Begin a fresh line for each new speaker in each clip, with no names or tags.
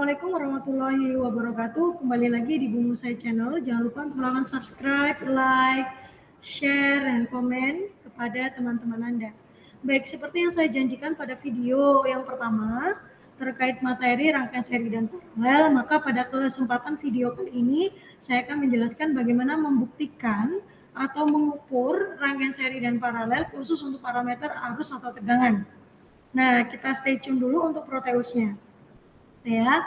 Assalamualaikum warahmatullahi wabarakatuh. Kembali lagi di Bumbu Saya Channel. Jangan lupa untuk melakukan subscribe, like, share, dan komen kepada teman-teman Anda. Baik, seperti yang saya janjikan pada video yang pertama terkait materi rangkaian seri dan paralel, maka pada kesempatan video kali ini saya akan menjelaskan bagaimana membuktikan atau mengukur rangkaian seri dan paralel khusus untuk parameter arus atau tegangan. Nah, kita stay tune dulu untuk Proteusnya. Ya,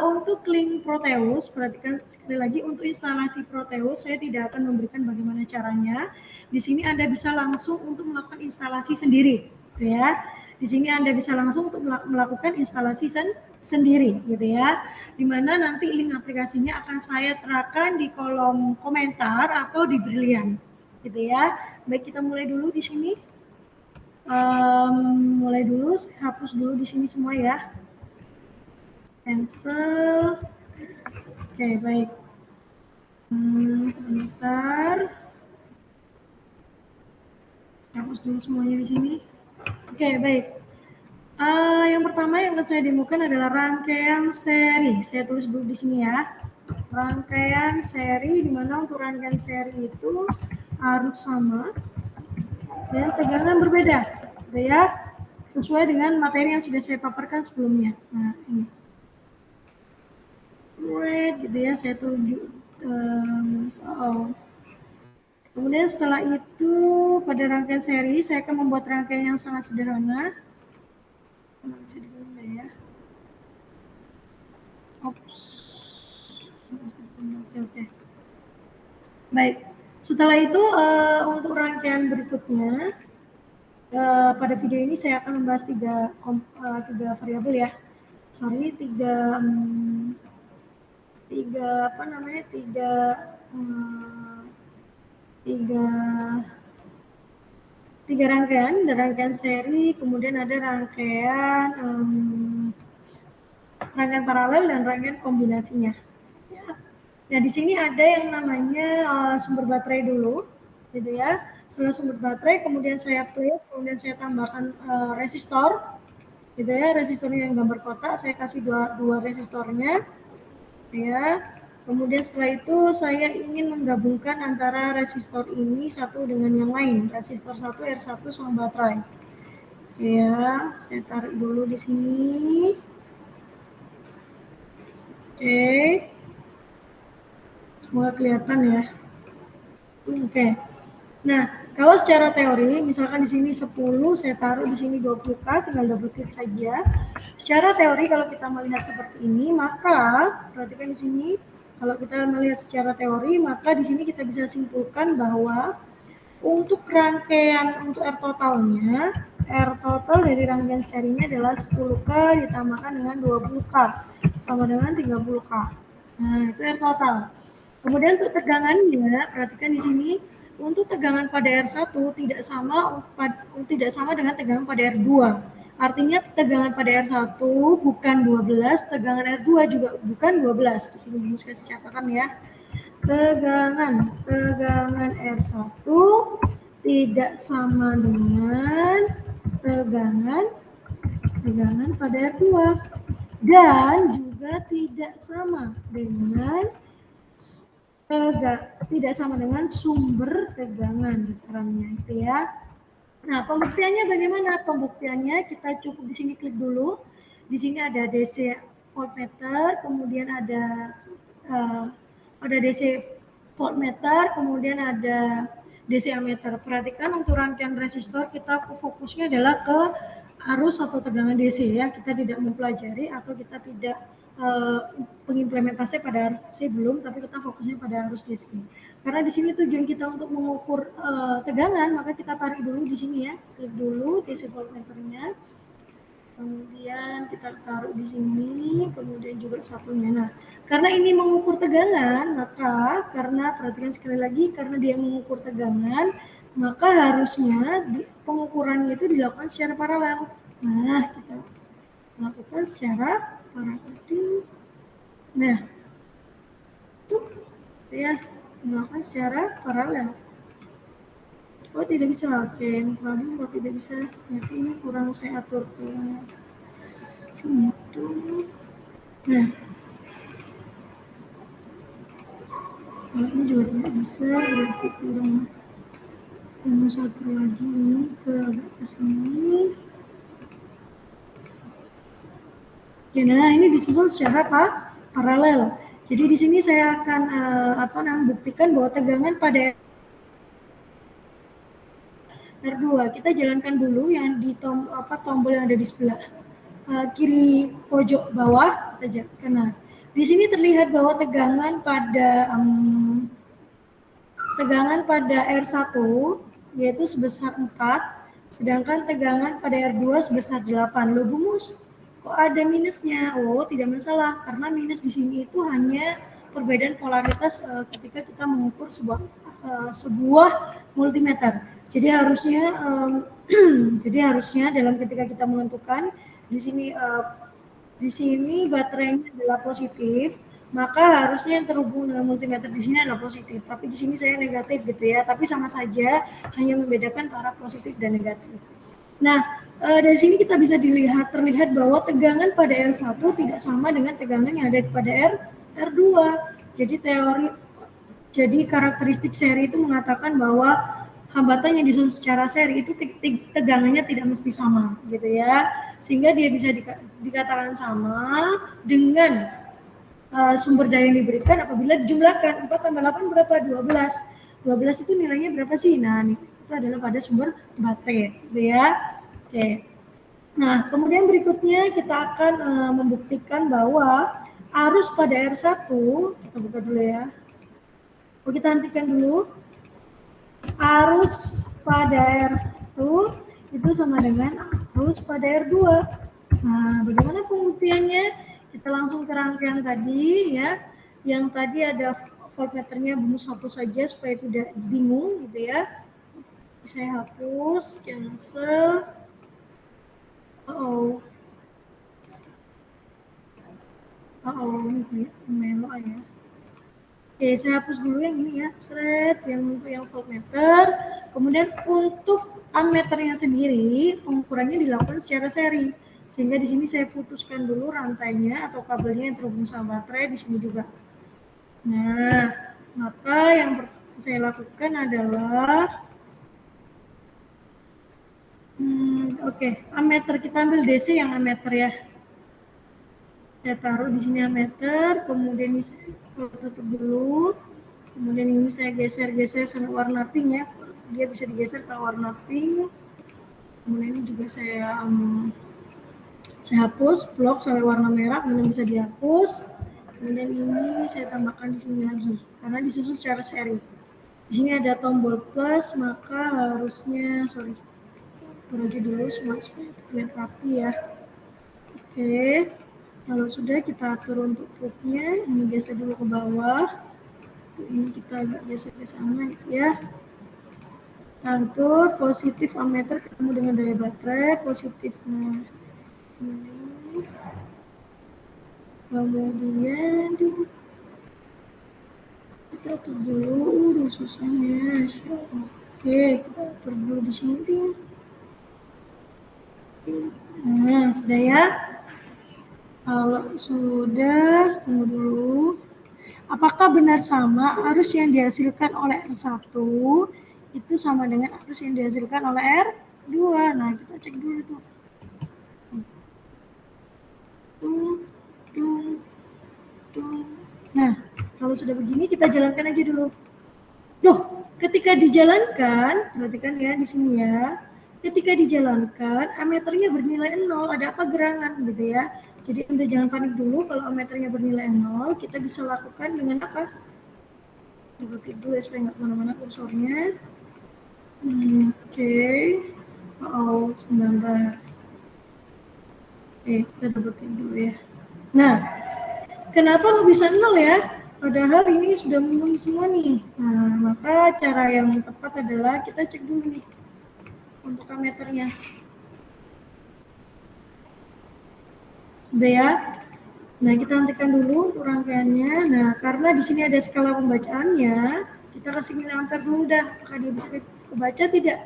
untuk link Proteus, perhatikan sekali lagi untuk instalasi Proteus, saya tidak akan memberikan bagaimana caranya. Di sini Anda bisa langsung untuk melakukan instalasi sendiri, gitu ya. Di sini Anda bisa langsung untuk melakukan instalasi sendiri, gitu ya. Dimana nanti link aplikasinya akan saya terapkan di kolom komentar atau di Brilliant, gitu ya. Baik, kita mulai dulu di sini. Mulai dulu, saya hapus dulu di sini semua ya. Cancel. Oke, baik. Bentar. Hapus dulu semuanya di sini. Oke, baik. Yang pertama yang akan saya demokan adalah rangkaian seri. Saya tulis dulu di sini ya. Rangkaian seri, di mana untuk rangkaian seri itu harus sama dan tegangan berbeda, gitu ya. Sesuai dengan materi yang sudah saya paparkan sebelumnya. Nah, ini. Gitu ya, saya tunjuk. Kemudian setelah itu pada rangkaian seri saya akan membuat rangkaian yang sangat sederhana. Bisa dibunda ya. Oke. Baik. Setelah itu untuk rangkaian berikutnya pada video ini saya akan membahas tiga variabel ya. Tiga rangkaian, ada rangkaian seri, kemudian ada rangkaian paralel dan rangkaian kombinasinya. Ya. Nah di sini ada yang namanya sumber baterai dulu, gitu ya. Setelah sumber baterai, kemudian saya place, kemudian saya tambahkan resistor, gitu ya. Resistornya yang gambar kotak, saya kasih dua resistornya, ya. Kemudian setelah itu saya ingin menggabungkan antara resistor ini satu dengan yang lain, resistor 1 R1 sama baterai. Ya, saya tarik dulu di sini. Oke. Semoga kelihatan ya. Oke. Nah, kalau secara teori, misalkan di sini 10, saya taruh di sini 20K, tinggal double klik saja. Secara teori kalau kita melihat seperti ini, maka perhatikan di sini, kalau kita melihat secara teori, maka di sini kita bisa simpulkan bahwa untuk rangkaian untuk R totalnya, R total dari rangkaian serinya adalah 10K ditambahkan dengan 20K, sama dengan 30K. Nah, itu R total. Kemudian untuk tegangannya, perhatikan di sini, untuk tegangan pada R1 tidak sama dengan tegangan pada R2. Artinya tegangan pada R1 bukan 12, tegangan R2 juga bukan 12. Di sini harus kasih catatan ya. Tegangan R1 tidak sama dengan tegangan pada R2 dan juga tidak sama dengan sumber tegangan besarannya itu ya. Nah, pembuktiannya bagaimana? Pembuktiannya kita cukup di sini klik dulu. Di sini ada DC voltmeter, kemudian ada DC voltmeter, kemudian ada DC ammeter. Perhatikan untuk rangkaian resistor kita fokusnya adalah ke arus atau tegangan DC ya. Kita tidak mempelajari atau kita tidak pengimplementasi pada arus AC belum, tapi kita fokusnya pada arus DC. Karena di sini tujuan kita untuk mengukur tegangan, maka kita tarik dulu di sini ya, klik dulu DC voltmeternya, kemudian kita taruh di sini, kemudian juga satunya. Nah, karena ini mengukur tegangan, maka karena perhatikan sekali lagi, karena dia mengukur tegangan, maka harusnya pengukurannya itu dilakukan secara paralel. Nah, kita lakukan secara paralel. Nah, itu ya dilakukan secara paralel. Oh tidak bisa, oke. Problem kok tidak bisa. Berarti ini kurang saya atur ke sini tuh. Nah, kalau ini juga tidak bisa, berarti kurang satu lagi ini ke agak ke sini. Oke, nah ini disusun secara paralel. Jadi di sini saya akan buktikan bahwa tegangan pada R2 kita jalankan dulu yang di tombol yang ada di sebelah kiri pojok bawah kita jalankan. Nah, di sini terlihat bahwa tegangan pada R1 yaitu sebesar 4, sedangkan tegangan pada R2 sebesar 8. Loh Bumus, kok ada minusnya? Oh, tidak masalah, karena minus di sini itu hanya perbedaan polaritas ketika kita mengukur sebuah multimeter. Jadi harusnya dalam ketika kita menentukan di sini baterainya adalah positif, maka harusnya yang terhubung dengan multimeter di sini adalah positif. Tapi di sini saya negatif gitu ya. Tapi sama saja, hanya membedakan antara positif dan negatif. Nah, dari sini kita bisa terlihat bahwa tegangan pada R1 tidak sama dengan tegangan yang ada pada R2. Jadi karakteristik seri itu mengatakan bahwa hambatan yang disusun secara seri itu tegangannya tidak mesti sama gitu ya, sehingga dia bisa dikatakan sama dengan sumber daya yang diberikan apabila dijumlahkan. 4 tambah 8 berapa? 12. 12 itu nilainya berapa sih? Nah, itu adalah pada sumber baterai gitu ya. Oke. Nah, kemudian berikutnya kita akan membuktikan bahwa arus pada R1, kita buka dulu ya. Kita hentikan dulu. Arus pada R1 itu sama dengan arus pada R2. Nah, bagaimana pembuktiannya? Kita langsung ke rangkaian tadi ya. Yang tadi ada voltmeternya Bumus hapus saja supaya tidak bingung gitu ya. Saya hapus, cancel. Ini melo ya. Oke, saya hapus dulu yang ini ya, yang untuk yang voltmeter. Kemudian untuk ammeternya sendiri, pengukurannya dilakukan secara seri. Sehingga di sini saya putuskan dulu rantainya atau kabelnya yang terhubung sama baterai di sini juga. Nah, maka yang saya lakukan adalah ammeter kita ambil DC yang ammeter ya. Saya taruh di sini ammeter, kemudian ini saya tutup dulu. Kemudian ini saya geser-geser sampai warna pink ya. Dia bisa digeser ke warna pink. Kemudian ini juga saya hapus blok sampai warna merah, kemudian bisa dihapus. Kemudian ini saya tambahkan di sini lagi karena disusun secara seri. Di sini ada tombol plus, maka harusnya berhenti dulu supaya terlihat rapi ya. Oke, kalau sudah kita atur untuk truknya, ini geser dulu ke bawah. Ini kita agak geser ke sana gitu ya. Atur positif ammeter ketemu dengan daya baterai positif. Nah, ini kemudian kita atur dulu susahnya. Oke, kita atur dulu di sini. Nah, sudah ya. Kalau sudah, tunggu dulu. Apakah benar sama arus yang dihasilkan oleh R1 itu sama dengan arus yang dihasilkan oleh R2? Nah, kita cek dulu tuh. Nah, kalau sudah begini kita jalankan aja dulu. Loh, ketika dijalankan, perhatikan ya di sini ya. Ketika dijalankan, ammeternya bernilai 0, ada apa gerangan gitu ya. Jadi Anda jangan panik dulu kalau ammeternya bernilai 0, kita bisa lakukan dengan apa? Double klik dulu ya supaya nggak kemana-mana kursornya. Oke. Sebentar. Kita double klik dulu ya. Nah, kenapa nggak bisa 0 ya? Padahal ini sudah memenuhi semua nih. Nah, maka cara yang tepat adalah kita cek dulu nih untuk ammeternya. Udah ya? Nah, kita hentikan dulu untuk rangkaiannya. Nah, karena di sini ada skala pembacaannya, kita kasih nilai ampere dulu dah. Apakah dia bisa kebaca tidak?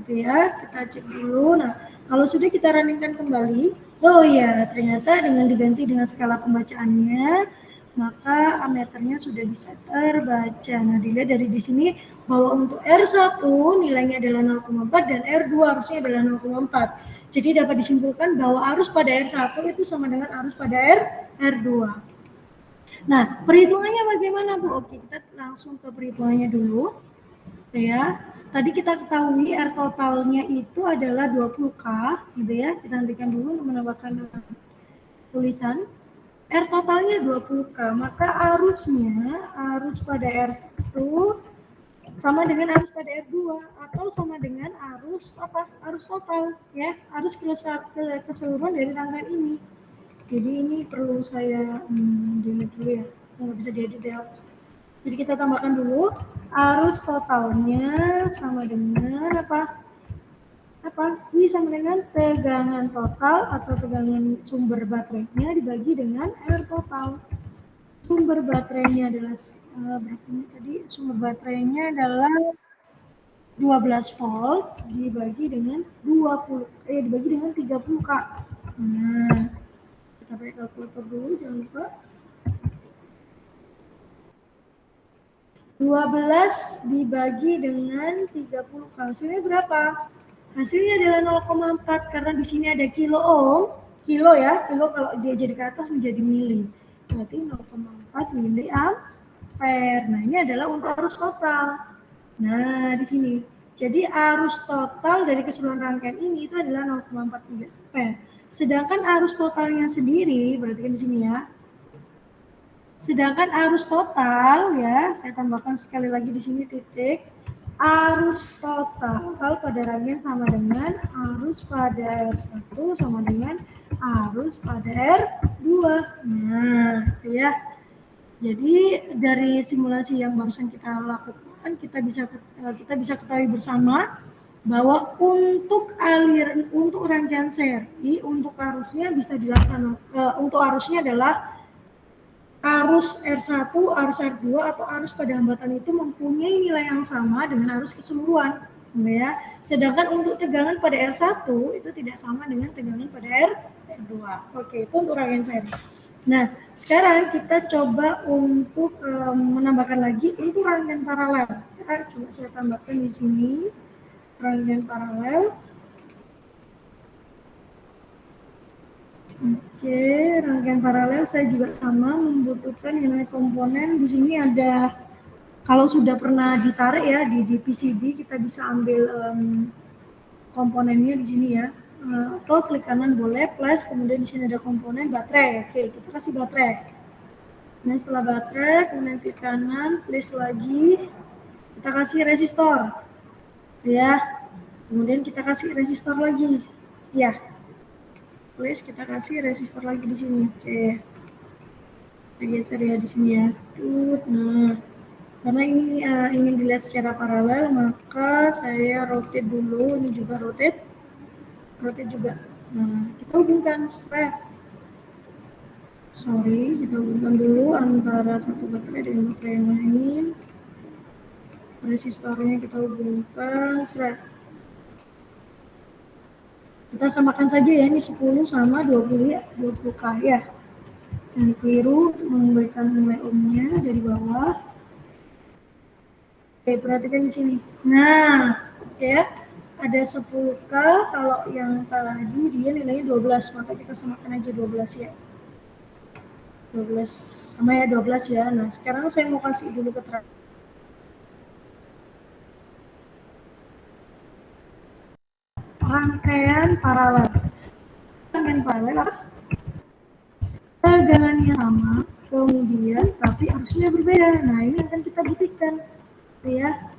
Gitu ya, kita cek dulu. Nah, kalau sudah kita runningkan kembali, Oh iya, ternyata dengan diganti dengan skala pembacaannya, maka ammeternya sudah bisa terbaca. Nah, dilihat dari di sini bahwa untuk R1 nilainya adalah 0,4 dan R2 harusnya adalah 0,4. Jadi dapat disimpulkan bahwa arus pada R1 itu sama dengan arus pada R2. Nah, perhitungannya bagaimana, Bu? Oke, kita langsung ke perhitungannya dulu. Ya, tadi kita ketahui R totalnya itu adalah 20K, gitu ya. Kita nantikan dulu untuk menambahkan tulisan. R totalnya 20K, maka arus pada R1 sama dengan arus pada R2 atau sama dengan arus apa? Arus total ya, arus keseluruhan dari rangkaian ini. Jadi ini perlu saya delete dulu ya, nggak bisa diedit ya. Jadi kita tambahkan dulu arus totalnya sama dengan apa? I sama dengan tegangan total atau tegangan sumber baterainya dibagi dengan R total. Sumber baterainya adalah berapa ini tadi? Sumber baterainya adalah 12 volt dibagi dengan 30K. Nah, kita pakai kalkulator dulu, jangan lupa. 12 dibagi dengan 30K. Hasilnya berapa? Hasilnya adalah 0,4 karena di sini ada kilo ohm. Kilo ya, kilo kalau dia jadi ke atas menjadi mili. Berarti 0,4 mili ampere. Nah, ini adalah untuk arus total. Nah, di sini. Jadi arus total dari keseluruhan rangkaian ini itu adalah 0,4 mili ampere. Sedangkan arus totalnya sendiri, berarti kan di sini ya. Sedangkan arus total ya, saya tambahkan sekali lagi di sini titik. Arus total pada rangkaian sama dengan arus pada R1 sama dengan arus pada R2. Nah, itu ya. Jadi dari simulasi yang barusan kita lakukan, kita bisa ketahui bersama bahwa untuk rangkaian seri, untuk arusnya bisa dilaksanakan, untuk arusnya adalah arus R1, arus R2 atau arus pada hambatan itu mempunyai nilai yang sama dengan arus keseluruhan, ya. Sedangkan untuk tegangan pada R1 itu tidak sama dengan tegangan pada R2. Oke, itu untuk rangkaian seri. Nah, sekarang kita coba untuk menambahkan lagi untuk rangkaian paralel. Coba saya tambahkan di sini rangkaian paralel. Oke, rangkaian paralel saya juga sama membutuhkan yang namanya komponen. Di sini ada, kalau sudah pernah ditarik ya di PCB, kita bisa ambil komponennya di sini ya. Atau klik kanan boleh, plus kemudian di sini ada komponen baterai. Oke, kita kasih baterai. Nah, setelah baterai, kemudian klik kanan, plus lagi, kita kasih resistor. Ya, kemudian kita kasih resistor lagi. Ya. Please kita kasih resistor lagi di sini. Oke. Kita geser ya di sini ya. Nah, karena ini ingin dilihat secara paralel, maka saya rotate dulu. Ini juga rotate juga. Nah, kita hubungkan straight. Kita hubungkan dulu antara satu baterai dengan baterai yang lain. Resistornya kita hubungkan straight. Kita samakan saja ya, ini 10 sama 20K ya. Jangan keliru memberikan nilai ohmnya dari bawah. Oke, perhatikan di sini. Nah, ya, ada 10K, kalau yang tadi dia nilainya 12, maka kita samakan aja 12 ya. 12 sama ya 12 ya. Nah, sekarang saya mau kasih dulu keterangan. Rangkaian paralel. Rangkaian paralel apa? Tegangannya sama, kemudian tapi arusnya berbeda. Nah, ini akan kita buktikan. Ya,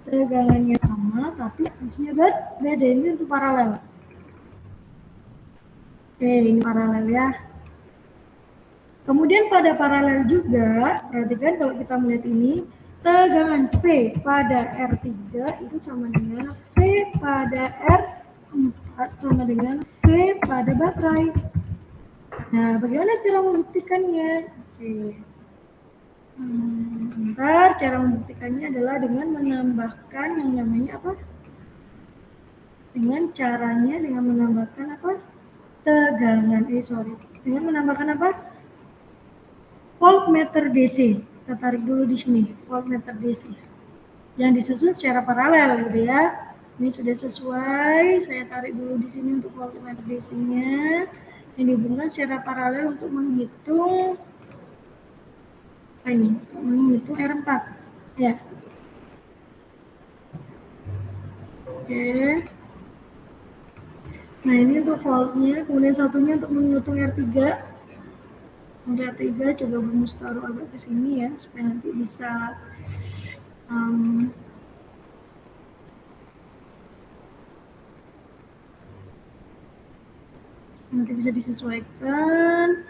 tegangannya sama, tapi arusnya berbeda. Ini untuk paralel. Oke, ini paralel ya. Kemudian pada paralel juga, perhatikan kalau kita melihat ini, tegangan V pada R3 itu sama dengan V pada R4 sama dengan V pada baterai. Nah, bagaimana cara membuktikannya? Oke. Bentar, cara membuktikannya adalah dengan menambahkan yang namanya apa? Dengan menambahkan apa? Dengan menambahkan apa? Voltmeter DC. Kita tarik dulu di sini, voltmeter DC. Yang disusun secara paralel gitu ya. Ini sudah sesuai, saya tarik dulu di sini untuk voltmeter DC-nya. Ini dihubungkan secara paralel untuk menghitung apa ini? Menghitung R4. Ya. Oke. Nah, ini untuk voltnya, kemudian satunya untuk menghitung R3. R3 coba Bungus taruh agak ke sini ya, supaya nanti bisa nanti bisa disesuaikan.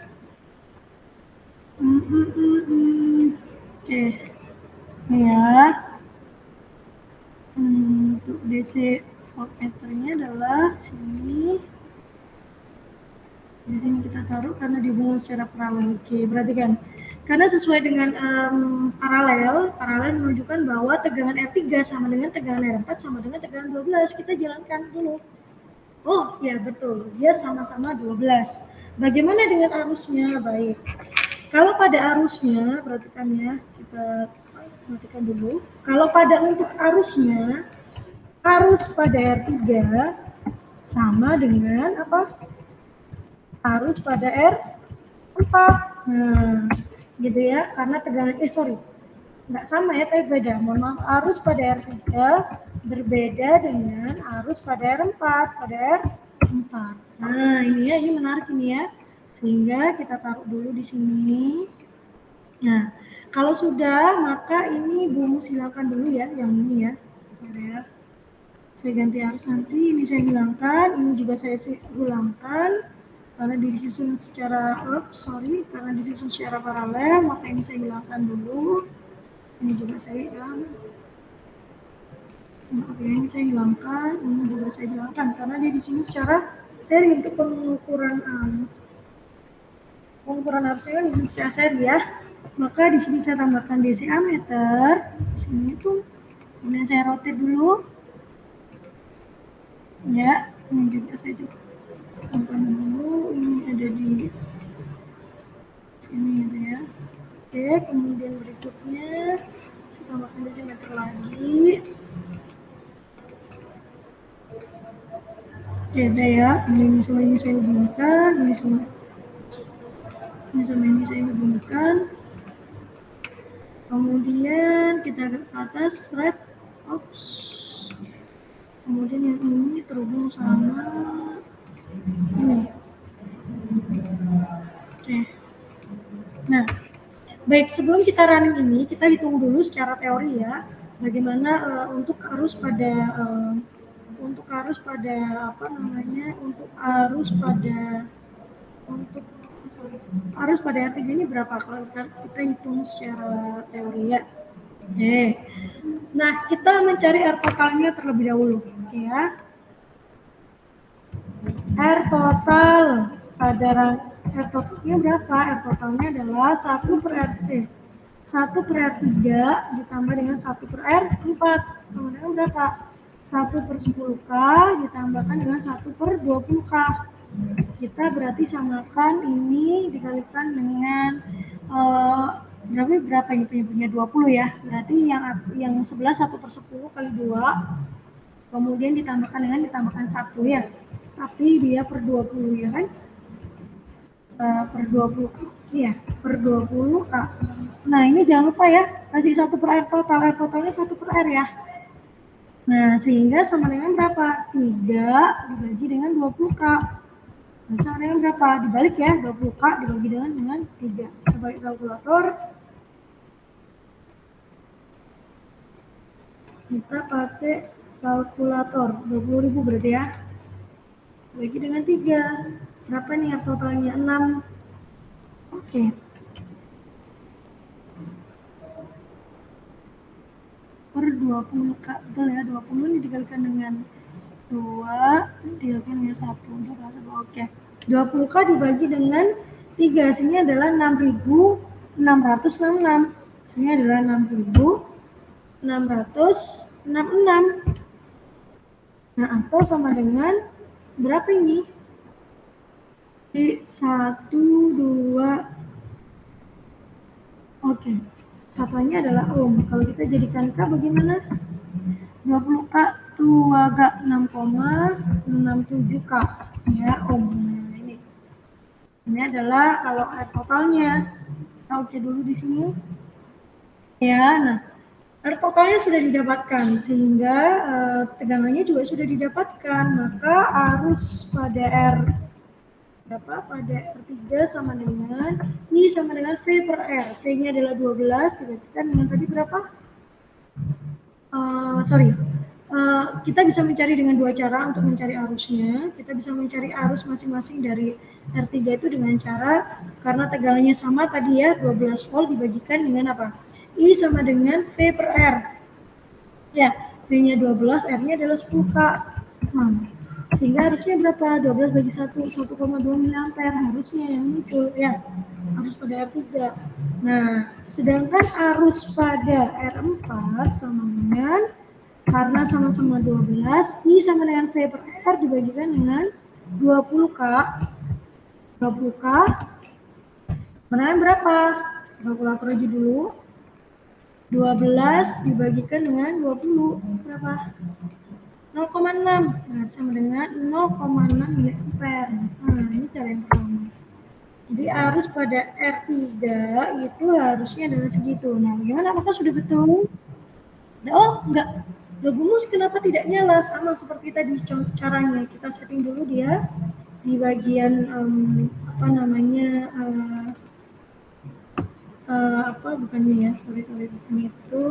Oke, ini ya. Untuk DC voltmeternya adalah sini. Di sini kita taruh karena dihubungkan secara paralel. Oke, berarti kan karena sesuai dengan paralel menunjukkan bahwa tegangan R3 sama dengan tegangan R4 sama dengan tegangan 12. Kita jalankan dulu. Oh, ya betul. Dia sama-sama 12. Bagaimana dengan arusnya? Baik. Kalau pada arusnya, perhatikan ya, kita matikan dulu. Kalau pada untuk arusnya, arus pada R3 sama dengan apa? Arus pada R4. Nah, gitu ya, karena tegangan, nggak sama ya, tapi beda. Mohon maaf, arus pada R3 berbeda dengan arus pada R4. Nah, ini ya, ini menarik ini ya. Sehingga kita taruh dulu di sini. Nah, kalau sudah, maka ini Bungu silakan dulu ya, yang ini ya. Ya. Saya ganti arus nanti, ini saya hilangkan, ini juga saya ulangkan. Karena disusun secara karena disusun secara paralel, maka ini saya hilangkan dulu. Ini juga saya hilangkan. Oke, ini saya hilangkan, ini juga saya hilangkan karena dia disusun secara seri untuk pengukuran arusnya kan disusun secara seri ya. Maka di sini saya tambahkan DC ammeter, di sini tuh, kemudian saya rotate dulu. Ya, ini juga saya tambahkan dulu, ini ada di sini gitu ya. Oke, kemudian berikutnya saya tambahkan desimeter lagi. Oke, ada ya. Ini sama ini saya hubungkan, ini sama ini saya hubungkan. Kemudian kita agak ke atas, red, kemudian yang ini terhubung sama ini. Oke. Nah, baik, sebelum kita running ini, kita hitung dulu secara teori ya, bagaimana untuk arus pada arus pada R3 ini berapa kalau kita hitung secara teori ya. Nah, kita mencari R totalnya terlebih dahulu, oke ya. R total pada R totalnya berapa? R totalnya adalah 1 per R3 ditambah dengan 1 per R4 sama dengan berapa? 1 per 10K ditambahkan dengan 1 per 20K. Kita berarti samakan ini dikalikan dengan berapa ini punya 20 ya. Berarti yang sebelah 1 per 10 kali 2 kemudian ditambahkan 1 ya. Tapi dia per 20 ya kan? Per 20 iya, per 20 Kak. Nah, ini jangan lupa ya, kasih 1 per R totalnya 1 per R ya. Nah, sehingga sama dengan berapa? 3 dibagi dengan 20K. Nah, sama dengan berapa? Dibalik ya, 20K dibagi dengan 3. Kita pakai kalkulator. Kita pakai kalkulator, 20.000 berarti ya. Bagi dengan 3. Berapa nih ya totalnya? 6. Oke. Per 20K, betul ya, 20 ini dikalikan dengan 2, dikalikan dengan 1. Oke. 20K dibagi dengan 3, sini adalah 6.666. Sini adalah 6.666. Nah, atau sama dengan berapa ini? 1, 2, oke. Satuannya adalah ohm. Kalau kita jadikan K bagaimana? 20 K, 2 K, 6,67 K. Ya, ohm. Nah, ini adalah kalau R totalnya. Kita oke dulu di sini. Ya, nah R totalnya sudah didapatkan sehingga tegangannya juga sudah didapatkan, maka arus pada R berapa? Pada R3 sama dengan I sama dengan V per R. V-nya adalah 12 dibagikan dengan tadi berapa? Kita bisa mencari dengan dua cara untuk mencari arusnya. Kita bisa mencari arus masing-masing dari R3 itu dengan cara, karena tegangannya sama tadi ya, 12 volt dibagikan dengan apa? I sama dengan V per R. Ya, V-nya 12, R-nya adalah 10K. Nah, sehingga harusnya berapa? 12 bagi 1, 1,2 mA harusnya yang muncul ya. Arus pada R3. Nah, sedangkan arus pada R4 sama dengan, karena sama-sama 12, I sama dengan V per R dibagikan dengan 20K. 20K. Menang berapa? Kalkulator aja dulu. 12 dibagikan dengan 20 berapa? 0,6. Nah, sama dengan 0,6 mA. Nah, ini cara yang pertama. Jadi arus pada R3 itu harusnya adalah segitu. Nah, bagaimana? Apakah sudah betul? Oh, enggak. Logumus kenapa tidak nyala? Sama seperti tadi caranya. Kita setting dulu dia di bagian apa namanya, bukan ini ya, sorry bukan itu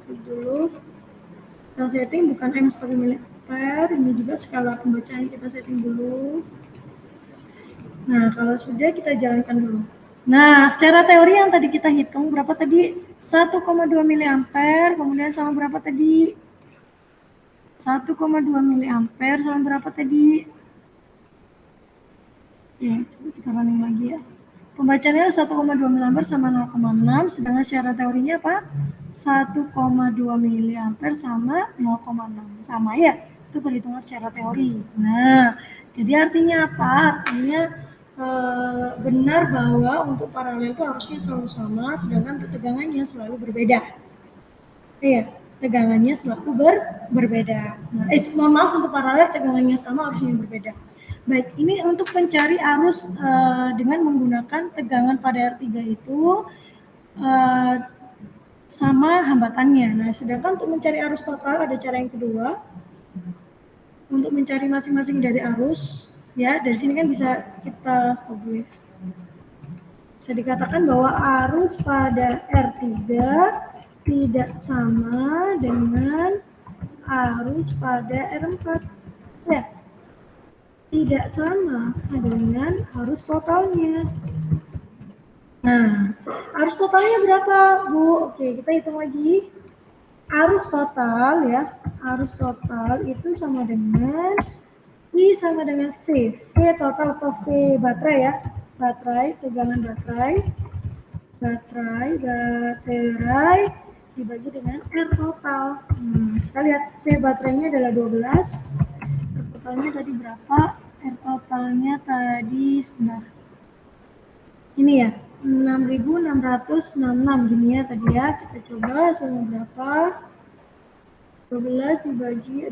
dulu. Kita setting bukan M setengah miliampere, ini juga skala pembacaan kita setting dulu. Nah, kalau sudah kita jalankan dulu. Nah, secara teori yang tadi kita hitung berapa tadi? 1,2 miliampere, kemudian sama berapa tadi? 1,2 miliampere sama berapa tadi? Ya, kita running lagi ya. Pembacaannya 1,2 miliampere sama 0,6, sedangkan secara teorinya apa? 1,2 miliampere sama 0,6. Sama ya? Itu perhitungan secara teori. Nah, jadi artinya apa? Artinya benar bahwa untuk paralel itu harusnya selalu sama, sedangkan untuk tegangannya selalu berbeda. Iya, tegangannya selalu berbeda. Nah, mohon maaf, untuk paralel tegangannya sama, harusnya berbeda. Baik, ini untuk mencari arus dengan menggunakan tegangan pada R3 itu sama hambatannya. Nah, sedangkan untuk mencari arus total ada cara yang kedua. Untuk mencari masing-masing dari arus, ya, dari sini kan bisa kita stop dulu. Bisa dikatakan bahwa arus pada R3 tidak sama dengan arus pada R4. Ya, tidak sama dengan arus totalnya. Nah, arus totalnya berapa, Bu? Oke, kita hitung lagi. Arus total ya, arus total itu sama dengan I sama dengan V. V total atau V baterai ya. Baterai, tegangan baterai. Baterai dibagi dengan R total. Kita lihat V baterainya adalah 12. R totalnya tadi berapa? R totalnya tadi sebentar. Ini ya, 6.666 gini ya tadi ya. Kita coba sama berapa? 12 dibagi,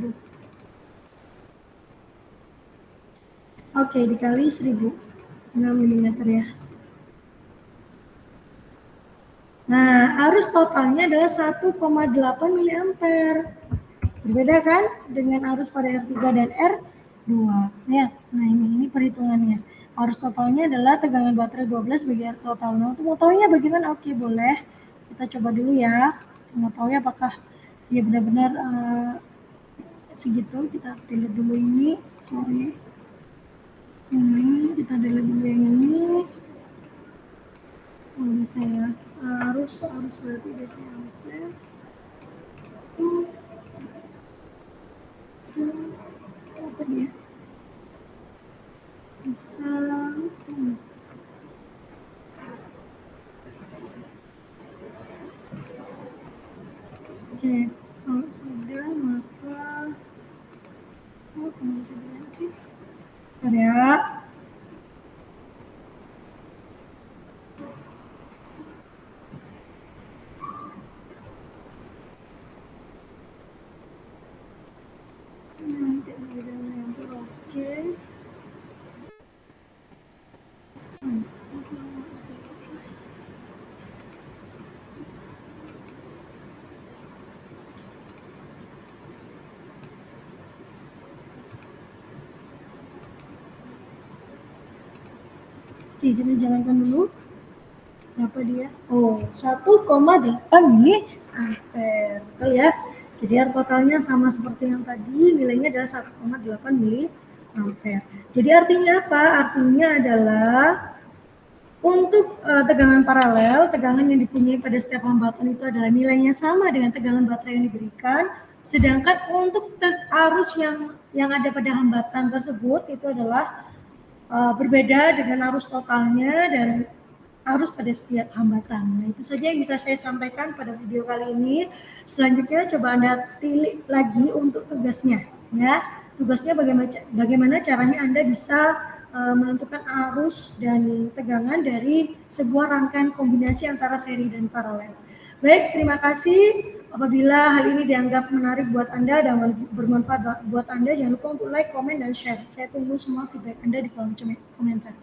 Oke, dikali 1000. 6 mm ya. Nah, arus totalnya adalah 1,8 miliampere. Berbeda kan dengan arus pada R3 dan R2. Ya, nah ini perhitungannya. Arus totalnya adalah tegangan baterai 12 bagi R total. Nah, untuk mau tahunya bagaimana? Oke, boleh. Kita coba dulu ya. Mau tahu ya apakah dia benar-benar segitu. Kita delete dulu ini. Sorry. Ini kita delete dulu yang ini. Bisa ya. Arus berarti biasanya ampere. Apa dia? Bisa. Oke, kalau sudah maka kemana sih? Ada. Kita jalankan dulu. Berapa dia? Oh, 1,8 mili ampere. Betul ya? Jadi totalnya sama seperti yang tadi, nilainya adalah 1,8 mili ampere. Jadi artinya apa? Artinya adalah untuk tegangan paralel, tegangan yang dipunyai pada setiap hambatan itu adalah nilainya sama dengan tegangan baterai yang diberikan. Sedangkan untuk arus yang ada pada hambatan tersebut itu adalah berbeda dengan arus totalnya dan arus pada setiap hambatan. Nah, itu saja yang bisa saya sampaikan pada video kali ini. Selanjutnya coba Anda tilik lagi untuk tugasnya, ya. Tugasnya bagaimana caranya Anda bisa menentukan arus dan tegangan dari sebuah rangkaian kombinasi antara seri dan paralel. Baik, terima kasih. Apabila hal ini dianggap menarik buat Anda dan bermanfaat buat Anda, jangan lupa untuk like, komen, dan share. Saya tunggu semua feedback Anda di kolom komentar.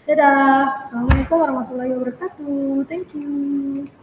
Dadah. Assalamualaikum warahmatullahi wabarakatuh. Thank you.